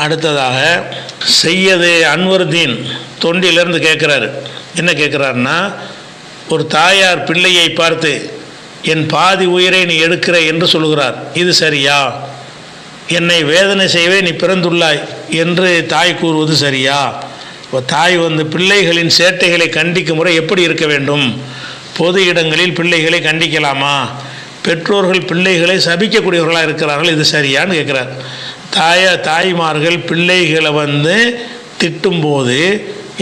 அடுத்ததாக சையது அன்வருதீன் தொண்டிலிருந்து கேட்குறாரு. என்ன கேட்குறாருன்னா, ஒரு தாயார் பிள்ளையை பார்த்து என் பாதி உயிரை நீ எடுக்கிற என்று சொல்கிறார், இது சரியா? என்னை வேதனை செய்வே நீ பிறந்துள்ளாய் என்று தாய் கூறுவது சரியா? தாய் பிள்ளைகளின் சேட்டைகளை கண்டிக்கும் முறை எப்படி இருக்க வேண்டும்? பொது இடங்களில் பிள்ளைகளை கண்டிக்கலாமா? பெற்றோர்கள் பிள்ளைகளை சபிக்கக்கூடியவர்களாக இருக்கிறார்கள், இது சரியான்னு கேட்குறார். தாய்மார்கள் பிள்ளைகளை திட்டும்போது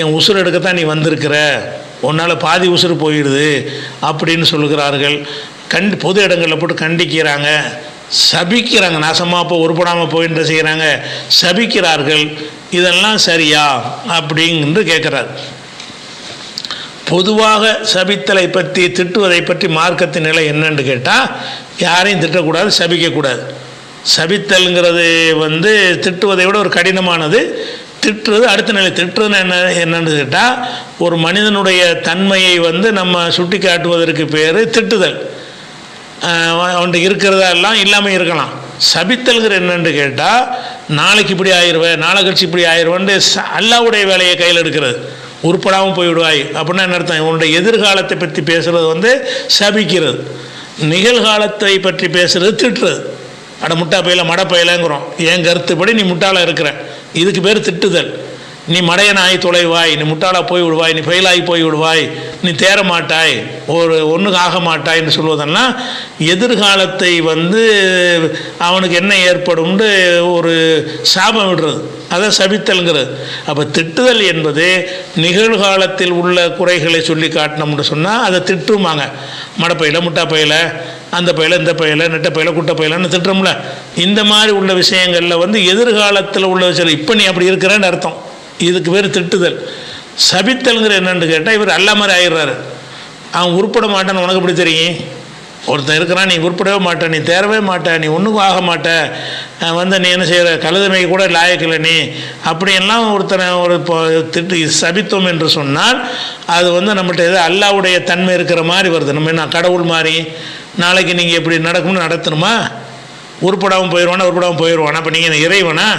என் உசுறு எடுக்கத்தான் நீ வந்திருக்கிற, உன்னால் பாதி உசுறு போயிடுது அப்படின்னு சொல்லுகிறார்கள். பொது இடங்களில் போட்டு கண்டிக்கிறாங்க, சபிக்கிறாங்க, நாசமாக போ, உருப்படாமல் போயின்ற செய்கிறாங்க, சபிக்கிறார்கள். இதெல்லாம் சரியா அப்படின்று கேட்குறார். பொதுவாக சபித்தலை பற்றி திட்டுவதை பற்றி மார்க்கத்தின் நிலை என்னன்னு கேட்டால், யாரையும் திட்டக்கூடாது, சபிக்கக்கூடாது. சபித்தல்ங்கிறது திட்டுவதை விட ஒரு கடினமானது. திட்டுறது அடுத்த நிலை. திட்டுறது என்னன்னு கேட்டால், ஒரு மனிதனுடைய தன்மையை நம்ம சுட்டி காட்டுவதற்கு பேர் திட்டுதல். அவன்கிட்ட இருக்கிறதெல்லாம் இல்லாமல் இருக்கலாம். சபித்தல்கிற என்னன்னு கேட்டால், நாளைக்கு இப்படி ஆயிடுவேன், நாளை கழிச்சு இப்படி ஆயிடுவேன்ட்டு அல்லாவுடைய வேலையை கையில் எடுக்கிறது. உருப்படாமல் போய்விடுவாய் அப்படின்னா என்ன அர்த்தம்? இவனுடைய எதிர்காலத்தை பற்றி பேசுகிறது சபிக்கிறது. நிகழ்காலத்தை பற்றி பேசுகிறது திட்டுறது. அட முட்டா பையில மடை பையிலங்கிறோம், என் கருத்துப்படி நீ முட்டாளாக இருக்கிற, இதுக்கு பேர் திட்டுதல். நீ மடையனாகி தொலைவாய், நீ முட்டாளாக போய் விடுவாய், நீ ஃபெயிலாகி போய் விடுவாய், நீ தேர மாட்டாய், ஒன்றுக்கு ஆக மாட்டாய் என்று சொல்வதெல்லாம் எதிர்காலத்தை அவனுக்கு என்ன ஏற்படும்னு ஒரு சாபம் விடுறது, அதை சபித்தல்ங்கிறது. அப்போ திட்டுதல் என்பது நிகழ்காலத்தில் உள்ள குறைகளை சொல்லி காட்டினோம்னு சொன்னால் அதை திட்டுமாங்க. மடப்பையில் முட்டா பையில், அந்த பையில் இந்த பையில், நெட்ட பையில் குட்டை பையிலன்னு திட்டுறோம்ல. இந்த மாதிரி உள்ள விஷயங்களில் எதிர்காலத்தில் உள்ள விஷயம் இப்போ நீ அப்படி இருக்கிறேன்னு அர்த்தம். இதுக்கு பேர் திட்டுதல். சபித்தல்ங்கிற என்னன்னு கேட்டால், இவர் அல்ல மாதிரி ஆயிடுறாரு. அவன் உருப்பட மாட்டான்னு உனக்கு எப்படி தெரியும்? ஒருத்தன் இருக்கிறான், நீ உருப்படவே மாட்டேன், நீ தேரவே மாட்டேன், நீ ஒன்றுக்கும் ஆக மாட்டேன், நீ என்ன செய்கிற, கழுதமைக்கு கூட லாயக்கில்லை நீ, அப்படியெல்லாம் ஒருத்தனை ஒரு திட்டு சபித்தோம் என்று சொன்னால் அது நம்மகிட்ட எது அல்லாவுடைய தன்மை இருக்கிற மாதிரி வருது. நம்ம என்ன கடவுள் மாதிரி நாளைக்கு நீங்கள் எப்படி நடக்கும்னு நடத்தணுமா? உருப்படாமல் போயிடுவானா? அப்போ நீங்கள் இறைவனா?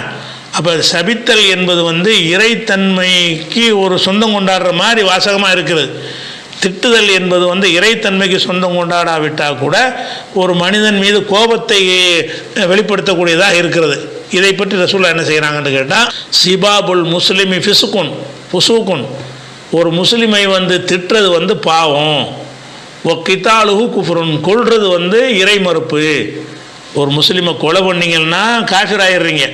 அப்போ சபித்தல் என்பது இறைத்தன்மைக்கு ஒரு சொந்தம் கொண்டாடுற மாதிரி வாசகமாக இருக்குது. திட்டுதல் என்பது இறைத்தன்மைக்கு சொந்தம் கொண்டாடாவிட்டால் கூட ஒரு மனிதன் மீது கோபத்தை வெளிப்படுத்தக்கூடியதாக இருக்கிறது. இதை பற்றி ரசூலுல்லாஹ் என்ன செய்கிறாங்கன்னு கேட்டால், சிபாபுல் முஸ்லிமி ஃபுசூக்குன், ஒரு முஸ்லிமை திட்டுறது பாவம், கித்தாலுஹு குஃப்ருன், கொல்றது இறை மறுப்பு. ஒரு முஸ்லிமை கொலை பண்ணிங்கன்னா காஃபிர் ஆயிடுறீங்க,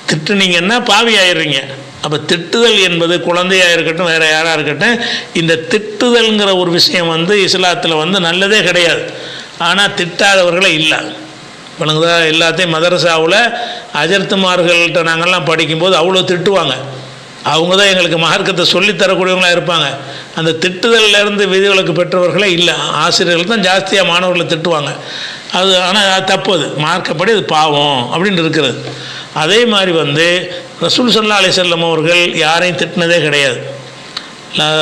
திட்டுனீங்கன்னா பாவி ஆயிடுறீங்க. அப்போ திட்டுதல் என்பது குழந்தையாக இருக்கட்டும், வேறு யாராக இருக்கட்டும், இந்த திட்டுதல்ங்கிற ஒரு விஷயம் இஸ்லாத்தில் நல்லதே கிடையாது. ஆனால் திட்டாதவர்களே இல்லை. வணங்குதா? எல்லாத்தையும் மதரசாவில் அஜர்த்துமார்கள்ட்ட நாங்கள்லாம் படிக்கும்போது அவ்வளோ திட்டுவாங்க. அவங்க தான் எங்களுக்கு மார்க்கத்தை சொல்லித்தரக்கூடியவங்களாக இருப்பாங்க. அந்த திட்டுதல்லேருந்து விதிவிலக்கு பெற்றவர்களே இல்லை. ஆசிரியர்கள் தான் ஜாஸ்தியாக மாணவர்களை திட்டுவாங்க. அது ஆனால் அது தப்பு, அது மார்க்கப்படி அது பாவம் அப்படின்னு இருக்கிறது. அதே மாதிரி ரசூல் ஸல்லல்லாஹு அலைஹி வஸல்லம் அவர்கள் யாரையும் திட்டினதே கிடையாது.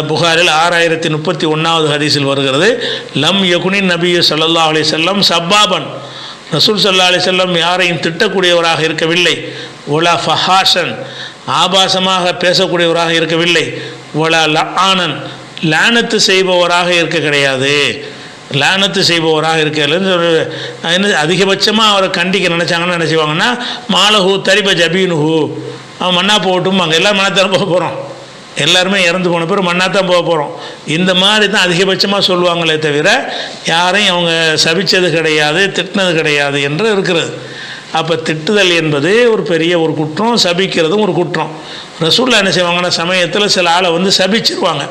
புகாரில் 6031வது ஹதீஸில் வருகிறது, லம் யகுனின் நபியு ஸல்லல்லாஹு அலைஹி வஸல்லம் சப்பாபன், ரசூல் ஸல்லல்லாஹு அலைஹி வஸல்லம் யாரையும் திட்டக்கூடியவராக இருக்கவில்லை. ஒலா ஃபஹாஷன், ஆபாசமாக பேசக்கூடியவராக இருக்கவில்லை. ஒலா லஆனன், லானத்து செய்பவராக இருக்க கிடையாது. லானத்து செய்பவராக இருக்கிறது அதிகபட்சமாக அவரை கண்டிக்க நினச்சாங்கன்னு என்ன செய்வாங்கன்னா, மாலஹூ தரிப ஜபீனுஹூ, அவன் மண்ணா போகட்டும், அங்கே எல்லோரும் மண்ணாத்தான் போக போகிறோம், எல்லாருமே இறந்து போன பிறகு மண்ணாத்தான் போக போகிறோம், இந்த மாதிரி தான் அதிகபட்சமாக சொல்லுவாங்களே தவிர யாரையும் அவங்க சபித்தது கிடையாது, திட்டினது கிடையாது என்று இருக்கிறது. அப்போ திட்டுதல் என்பது ஒரு பெரிய ஒரு குற்றம், சபிக்கிறதும் ஒரு குற்றம். ரசூலுல்லாஹ் என்ன செய்வாங்கன்னா, சமயத்தில் சில ஆளை சபிச்சிருவாங்க.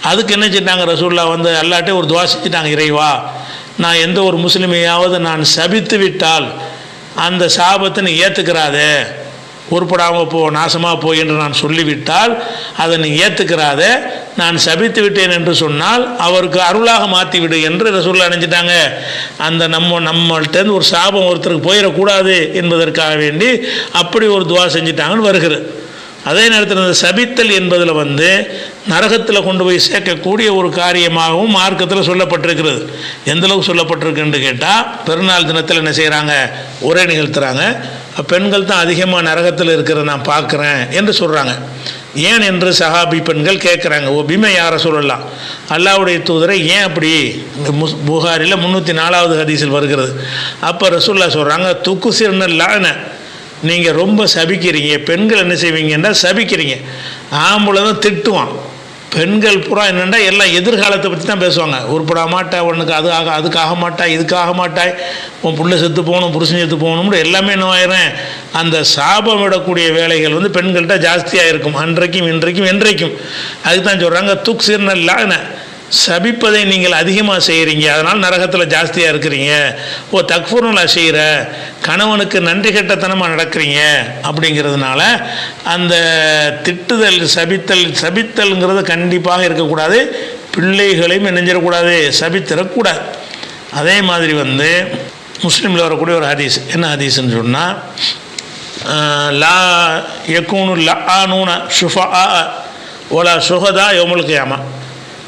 அதுக்கு என்ன செஞ்சிட்டாங்க, ரசூலுல்லாஹ் அல்லாஹ்ட்டே ஒரு துஆ செஞ்சிட்டாங்க, இறைவா நான் எந்த ஒரு முஸ்லிமையாவது நான் சபித்து விட்டால் அந்த சாபத்தை நீ ஏற்றுக்கிறாதே, உருப்படாமல் போ, நாசமாக போய் என்று நான் சொல்லிவிட்டால் அதை நீ ஏற்றுக்கிறாதே, நான் சபித்து விட்டேன் என்று சொன்னால் அவருக்கு அருளாக மாற்றிவிடு என்று ரசூலுல்லாஹ் நினைச்சிட்டாங்க. அந்த நம்மள்கிட்டேருந்து ஒரு சாபம் ஒருத்தருக்கு போயிடக்கூடாது என்பதற்காக வேண்டி அப்படி ஒரு துஆ செஞ்சிட்டாங்கன்னு வருகிறது. அதே நேரத்தில் இந்த சபித்தல் என்பதில் வந்து நரகத்தில் கொண்டு போய் சேர்க்கக்கூடிய ஒரு காரியமாகவும் மார்க்கத்தில் சொல்லப்பட்டிருக்கிறது. எந்தளவுக்கு சொல்லப்பட்டிருக்குன்னு கேட்டால், பெருநாள் தினத்தில் என்ன செய்கிறாங்க, உரை நிகழ்த்துறாங்க. பெண்கள் தான் அதிகமாக நரகத்தில் இருக்கிறத நான் பார்க்குறேன் என்று சொல்கிறாங்க. ஏன் என்று சஹாபி பெண்கள் கேட்குறாங்க. ஓ பிமை யார சொல்லலாம், அல்லாஹ்வுடைய தூதரை ஏன் அப்படி? புகாரில் 304வது ஹதீஸில் வருகிறது. அப்போ ரசூலுல்லாஹ் சொல்கிறாங்க, துக்குசிர்னல்லான, நீங்கள் ரொம்ப சபிக்கிறீங்க. பெண்கள் என்ன செய்வீங்கன்னா சபிக்கிறீங்க. ஆம்பளை தான் திட்டுவான். பெண்கள் பூரா என்னென்னா எல்லாம் எதிர்காலத்தை பற்றி தான் பேசுவாங்க. உருப்பட மாட்டா, உனக்கு அதுக்காக மாட்டா, இதுக்காக மாட்டாய், உன் பிள்ளை செத்து போகணும், புருஷன் செத்து போகணும்னு எல்லாமே என்ன ஆயிரும். அந்த சாபம் விடக்கூடிய வேலைகள் வந்து பெண்கள்கிட்ட ஜாஸ்தியாக இருக்கும், அன்றைக்கும் இன்றைக்கும் என்றைக்கும். அதுக்கு தான் சொல்கிறாங்க, துக்சிர்னல்லான, சபிப்பதை நீங்கள் அதிகமாக செய்கிறீங்க, அதனால் நரகத்தில் ஜாஸ்தியாக இருக்கிறீங்க. ஓ தக்ஃபுருல்லா செய்கிற, கணவனுக்கு நன்றி கெட்டத்தனமாக நடக்கிறீங்க அப்படிங்கிறதுனால அந்த திட்டுதல் சபித்தல்ங்கிறது கண்டிப்பாக இருக்கக்கூடாது. பிள்ளைகளையும் நினைஞ்சிடக்கூடாது, சபித்திடக்கூடாது. அதே மாதிரி வந்து முஸ்லீமில் வரக்கூடிய ஒரு ஹதீஸ், என்ன ஹதீஸ்ன்னு சொன்னால், லா யக்கூனு லஆனூன ஷுஃபஆ வலா ஷுஹதா யௌமுல் கியாமா.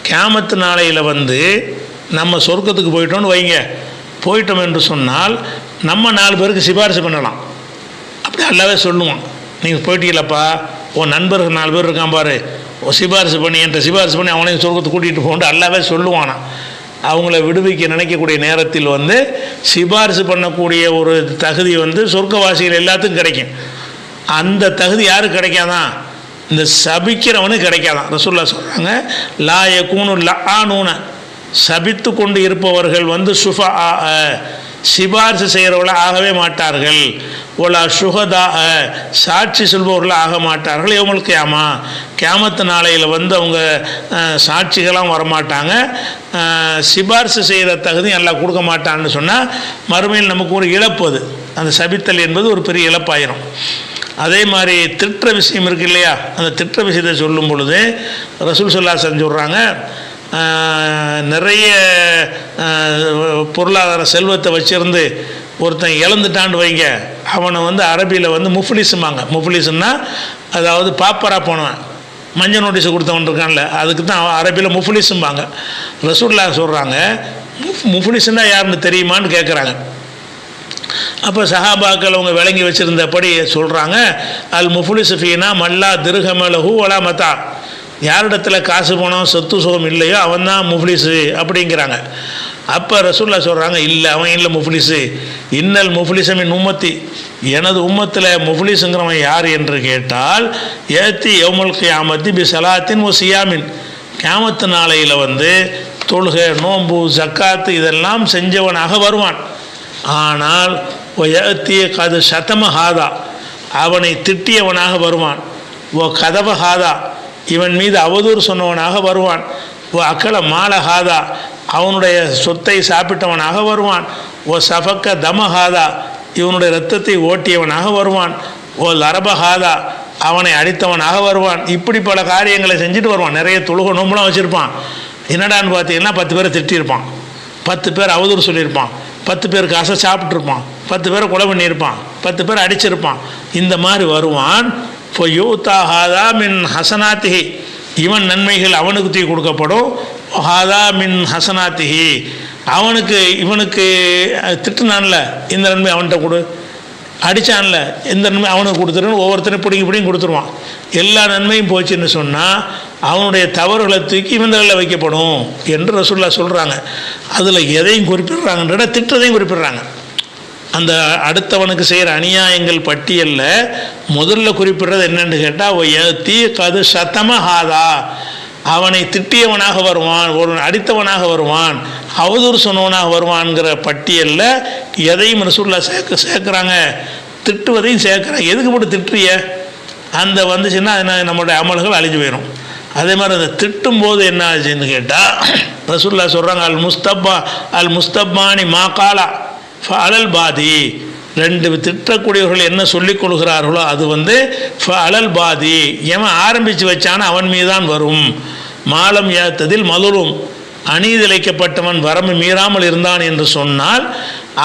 கியாமத்து நாளையில் வந்து நம்ம சொர்க்கத்துக்கு போயிட்டோன்னு வைங்க, போயிட்டோம் என்று சொன்னால் நம்ம 4 பேருக்கு சிபாரிசு பண்ணலாம். அப்படி அல்லாவே சொல்லுவான், நீங்கள் போயிட்டீங்களப்பா, உன் நண்பர்கள் 4 பேர் இருக்கான் பாரு, சிபாரிசு பண்ணி என்கிட்ட சிபாரிசு பண்ணி அவனையும் சொர்க்கத்துக்கு கூட்டிகிட்டு போகண்டு அல்லாவே சொல்லுவானா. அவங்கள விடுவிக்க நினைக்கக்கூடிய நேரத்தில் வந்து சிபாரிசு பண்ணக்கூடிய ஒரு தகுதி வந்து சொர்க்கவாசிகள் எல்லாத்துக்கும் கிடைக்கும். அந்த தகுதி யாருக்கு கிடைக்காதான்? இந்த சபிக்கிறவனுக்கு கிடைக்காதான். ரசூலுல்லாஹ் சொல்கிறாங்க, லா யகூனு லஆனூன, சபித்து கொண்டு இருப்பவர்கள் வந்து சுஃபா, சிபாரிசு செய்கிறவர்கள ஆகவே மாட்டார்கள். ஒலா சுகதா, சாட்சி சொல்பவர்கள் ஆக மாட்டார்கள். யௌமுல் கியாமா, கியாமத்து நாளையில் வந்து அவங்க சாட்சிகளாம் வரமாட்டாங்க. சிபாரிசு செய்கிற தகுதி எல்லாம் கொடுக்க மாட்டான்னு சொன்னால் மறுமையில் நமக்கு ஒரு இழப்பு. அது அந்த சபித்தல் என்பது ஒரு பெரிய இழப்பாயிரும். அதே மாதிரி திட்டுற விஷயம் இருக்குது இல்லையா, அந்த திட்டுற விஷயத்தை சொல்லும் பொழுது ரசூல் ஸல்லல்லாஹு அலைஹி வஸல்லம் சொல்கிறாங்க, நிறைய பொருளாதார செல்வத்தை வச்சுருந்து ஒருத்தன் இழந்துட்டான்னு வைங்க, அவனை வந்து அரபியில் வந்து முஃப்லிஸுமாங்க. முஃப்லிஸுன்னா அதாவது பாப்பராக போனவன், மஞ்சள் நோட்டீஸ் கொடுத்தவன் இருக்கான்ல, அதுக்கு தான் அரபியில் முஃப்லிஸும்பாங்க. ரசூலுல்லாஹ் சொல்கிறாங்க, முஃப்லிஸுன்னா யாருன்னு தெரியுமான்னு கேட்குறாங்க. அப்போ சஹாபாக்கள் அவங்க விளங்கி வச்சுருந்தபடி சொல்கிறாங்க, அல் முஃப்லிஸு ஃபீனா மல்லா திர்ஹமலஹு வலா மதா, யாரிடத்துல காசு பணம் சொத்து சுகம் இல்லையோ அவன் தான் முஃப்லிஸு அப்படிங்கிறாங்க. அப்போ ரசூலுல்லாஹ் சொல்கிறாங்க, இல்லை அவன் இல்லை முஃப்லிஸு, இன்னல் முஃப்லிஸ மின் உம்மத்தி, எனது உம்மத்தில் முஃப்லிஸுங்கிறவன் யார் என்று கேட்டால், ஏத்தி யௌமுல் கியாமத்தி பி ஸலாத்தின் வ சியாமின், கியாமத்து நாளையில் வந்து தொழுகை, நோன்பு, ஜக்காத்து இதெல்லாம் செஞ்சவனாக வருவான். ஆனால் ஒயத்திய கது சதம ஹாதா, அவனை திட்டியவனாக வருவான். ஓ கதவ ஹாதா, இவன் மீது அவதூறு சொன்னவனாக வருவான். ஓ அக்கல மால ஹாதா, அவனுடைய சொத்தை சாப்பிட்டவனாக வருவான். ஓ சஃபக்க தம ஹாதா, இவனுடைய இரத்தத்தை ஓட்டியவனாக வருவான். ஓ லரபஹாதா, அவனை அடித்தவனாக வருவான். இப்படி பல காரியங்களை செஞ்சுட்டு வருவான். நிறைய தொழுகை நோம்புலாம் வச்சுருப்பான். என்னடான்னு பார்த்தீங்கன்னா 10 பேரை திட்டியிருப்பான், 10 பேர் அவதூறு சொல்லியிருப்பான், 10 பேர் காசை சாப்பிட்ருப்பான், 10 பேரை கொலை பண்ணியிருப்பான், 10 பேர் அடிச்சிருப்பான். இந்த மாதிரி வருவான். இப்போ யூத்தா ஹாதா மின் ஹசனாத்திஹி, இவன் நன்மைகள் அவனுக்கு தூக்கி கொடுக்கப்படும். ஹாதா மின் ஹசனாத்திஹி, இவனுக்கு திட்டுனான்ல இந்த நன்மை அவன்கிட்ட கொடு, அடித்தான்ல இந்த நன்மை அவனுக்கு கொடுத்துருன்னு ஒவ்வொருத்தரும் பிடிங்கி கொடுத்துருவான். எல்லா நன்மையும் போச்சுன்னு சொன்னால் அவனுடைய தவறுகளை தூக்கி இவந்தகளில் வைக்கப்படும் என்று ரசூலுல்லாஹ் சொல்கிறாங்க. அதில் எதையும் குறிப்பிடுறாங்கன்றத திட்டத்தையும் குறிப்பிடுறாங்க. அந்த அடுத்தவனுக்கு செய்கிற அநியாயங்கள் பட்டியலில் முதல்ல குறிப்பிடுறது என்னென்னு கேட்டால், தீ கது சத்தம ஹாதா, அவனை திட்டியவனாக வருவான், ஒரு அடித்தவனாக வருவான், அவதூறு சொன்னவனாக வருவான்ங்கிற பட்டியலில் எதையும் ரசூலுல்லாஹ் சேர்க்குறாங்க, திட்டுவதையும் சேர்க்குறாங்க. எதுக்கு போட்டு திட்டுறிய, அந்த வந்துச்சுன்னா நம்மளுடைய அமல்கள் அழிஞ்சு போயிடும். அதே மாதிரி அந்த திட்டும்போது என்ன ஆச்சுன்னு கேட்டால் ரசூலுல்லாஹ் சொல்கிறாங்க, அல் முஸ்தப்பானி மாகாலா ஃபஅலல் பாதி, 2 திட்டக்கூடியவர்கள் என்ன சொல்லிக் கொள்கிறார்களோ அது வந்து ஃபஅலல் பாதி, எவன் ஆரம்பித்து வச்சான அவன் மீதான் வரும். மாலம் ஏத்ததில் மதுரும், அநீதிழைக்கப்பட்டவன் வரம்பு மீறாமல் இருந்தான் என்று சொன்னால்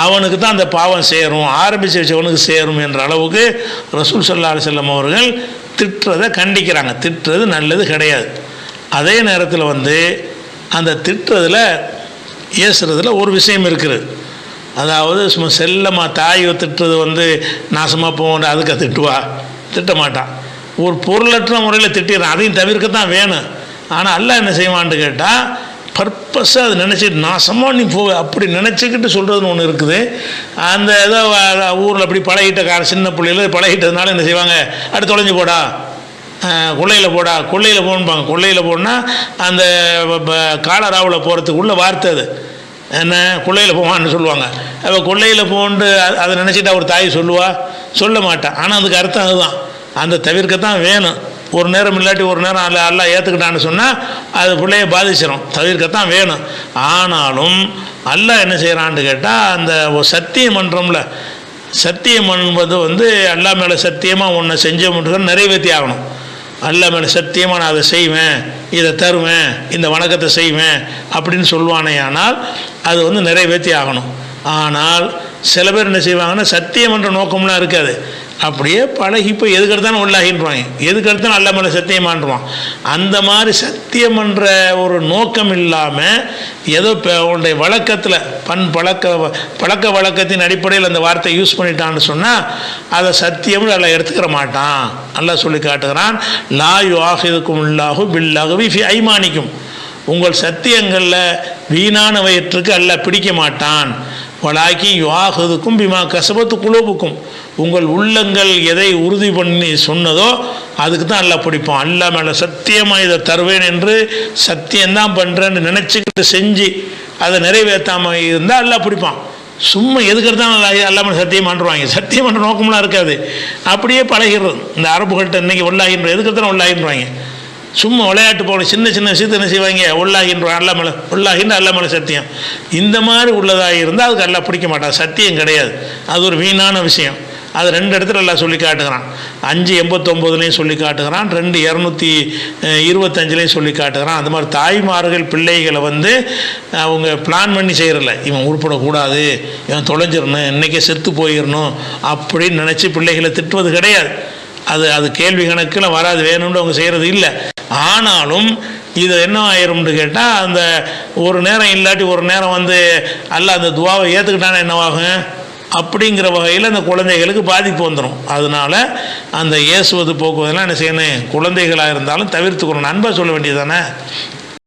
அவனுக்கு தான் அந்த பாவம் சேரும், ஆரம்பித்து வச்சவனுக்கு சேரும் என்ற அளவுக்கு ரசூல் ஸல்லல்லாஹு அலைஹி வஸல்லம் அவர்கள் திட்டுறதை கண்டிக்கிறாங்க. திட்டுறது நல்லது கிடையாது. அதே நேரத்தில் வந்து அந்த திட்டுறதில் ஏசுறதுல ஒரு விஷயம் இருக்குது. அதாவது சும்மா செல்லமாக தாயை திட்டுறது வந்து நாசமாக போகணும், அதுக்கு திட்டுவா, திட்ட மாட்டான். ஒரு பொருளற்ற முறையில் திட்டிடுறான், அதையும் தவிர்க்கத்தான் வேணும். ஆனால் அல்லாஹ் என்ன செய்வான்னு கேட்டால் பர்பஸாக அதை நினச்சிட்டு நாசமாக நீ போ அப்படி நினச்சிக்கிட்டு சொல்கிறதுன்னு ஒன்று இருக்குது. அந்த ஏதோ ஊரில் அப்படி பழகிட்ட சின்ன பிள்ளைகள் பழகிட்டதுனால என்ன செய்வாங்க, அடுத்து தொலைஞ்சு போடா, கொள்ளையில் போடா, கொள்ளையில் போகணுப்பாங்க. கொள்ளையில் போனால் அந்த காலராவில் போகிறதுக்குள்ள வார்த்தை அது என்ன, கொள்ளையில் போவான்னு சொல்லுவாங்க. அப்போ கொள்ளையில் போண்டு அதை நினச்சிட்டு ஒரு தாய் சொல்லுவா, சொல்ல மாட்டான். ஆனால் அதுக்கு அர்த்தம் அதுதான், அந்த தவிர்க்கத்தான் வேணும். ஒரு நேரம் இல்லாட்டி ஒரு நேரம் எல்லாம் ஏற்றுக்கிட்டான்னு சொன்னால் அது பிள்ளைய பாதிச்சிடும், தவிர்க்கத்தான் வேணும். ஆனாலும் அல்லாஹ் என்ன செய்கிறான்னு கேட்டால் அந்த சத்தியம் பண்ணுறோம்ல, சத்தியம் பண்ணுவது வந்து அல்லாஹ் மேலே சத்தியமாக ஒன்றை செஞ்ச மட்டும் நிறைவேற்றி ஆகணும். அல்லாஹ் மேலே சத்தியமாக நான் அதை செய்வேன், இதை தருவேன், இந்த வணக்கத்தை செய்வேன் அப்படின்னு சொல்லுவானே, ஆனால் அது வந்து நிறைவேற்றி ஆகணும். ஆனால் சில பேர் என்ன செய்வாங்கன்னா சத்தியம் என்ற நோக்கம்லாம் இருக்காது, அப்படியே பழகி இப்போ எதுக்கெடுத்தாலும் உள்ளாகின்றாங்க, எதுக்கெடுத்தாலும் அல்லாஹ் மேலே சத்தியமான்றான். அந்த மாதிரி சத்தியம் என்ற ஒரு நோக்கம் இல்லாமல் ஏதோ உன்னுடைய வழக்கத்தில் பழக்க வழக்கத்தின் அடிப்படையில் அந்த வார்த்தை யூஸ் பண்ணிட்டான்னு சொன்னால் அதை சத்தியம் எல்லாம் எடுத்துக்கிற மாட்டான். அல்லாஹ் சொல்லி காட்டுகிறான், லா யுஆஹிதுக்கும் அல்லாஹு பில்லஹ்வி ஃபி ஐமானிக்கும், உங்கள் சத்தியங்களில் வீணான வயிற்றுக்கு அல்லாஹ் பிடிக்க மாட்டான். வலாக்கி யுஆஹிதுக்கும் பிமா கஸபத்து குலூபுக்கும், உங்கள் உள்ளங்கள் எதை உறுதி பண்ணி சொன்னதோ அதுக்கு தான் அல்லாஹ் பிடிப்பான். அல்லாஹ் மேலே சத்தியமாக இதை தருவேன் என்று சத்தியம்தான் பண்ணுறேன்னு நினச்சிக்கிட்டு செஞ்சு அதை நிறைவேற்றாமல் இருந்தால் அல்லாஹ் பிடிப்பான். சும்மா எதுக்கிறதான் அல்லாஹ் மேலே சத்தியம் பண்ணுவாங்க, சத்தியம் பண்ணுற நோக்கம்லாம் இருக்காது, அப்படியே பழகிடுறது. இந்த அரபுகள்கிட்ட இன்றைக்கி உள்ளாகின்ற எதுக்கிறதான உள்ளாகின்றாங்க, சும்மா விளையாட்டு போகணும், சின்ன சின்ன விஷயத்தை என்ன செய்வாங்க, உள்ளாகின்றான் அல்லாஹ் மேலே, உள்ளாகின்ற அல்லாஹ் மேலே சத்தியம். இந்த மாதிரி உள்ளதாக இருந்தால் அதுக்கு அல்லாஹ் பிடிக்க மாட்டான், சத்தியம் கிடையாது, அது ஒரு வீணான விஷயம். அது ரெண்டு இடத்துல எல்லாம் சொல்லி காட்டுகிறான். 5:89 சொல்லி காட்டுகிறான், 2:225 சொல்லி காட்டுகிறான். அந்த மாதிரி தாய்மார்கள் பிள்ளைகளை வந்து அவங்க பிளான் பண்ணி செய்கிறல, இவன் உருப்படக்கூடாது, இவன் தொலைஞ்சிடணும், இன்றைக்கே செத்து போயிடணும் அப்படின்னு நினச்சி பிள்ளைகளை திட்டுவது கிடையாது. அது கேள்வி கணக்கில் வராது, வேணும்னு அவங்க செய்கிறது இல்லை. ஆனாலும் இது என்ன ஆயிரும்னு கேட்டால் அந்த ஒரு நேரம் இல்லாட்டி ஒரு நேரம் வந்து அல்லாஹ் அந்த துவாவை ஏற்றுக்கிட்டானா என்னவாகும் அப்படிங்கிற வகையில் அந்த குழந்தைகளுக்கு பாதிப்பு வந்துடும். அதனால் அந்த ஏசுவது போக்குவதெல்லாம் என்ன செய்யணும், குழந்தைகளாக இருந்தாலும் தவிர்த்துக்கணும். அன்பாக சொல்ல வேண்டியது தானே.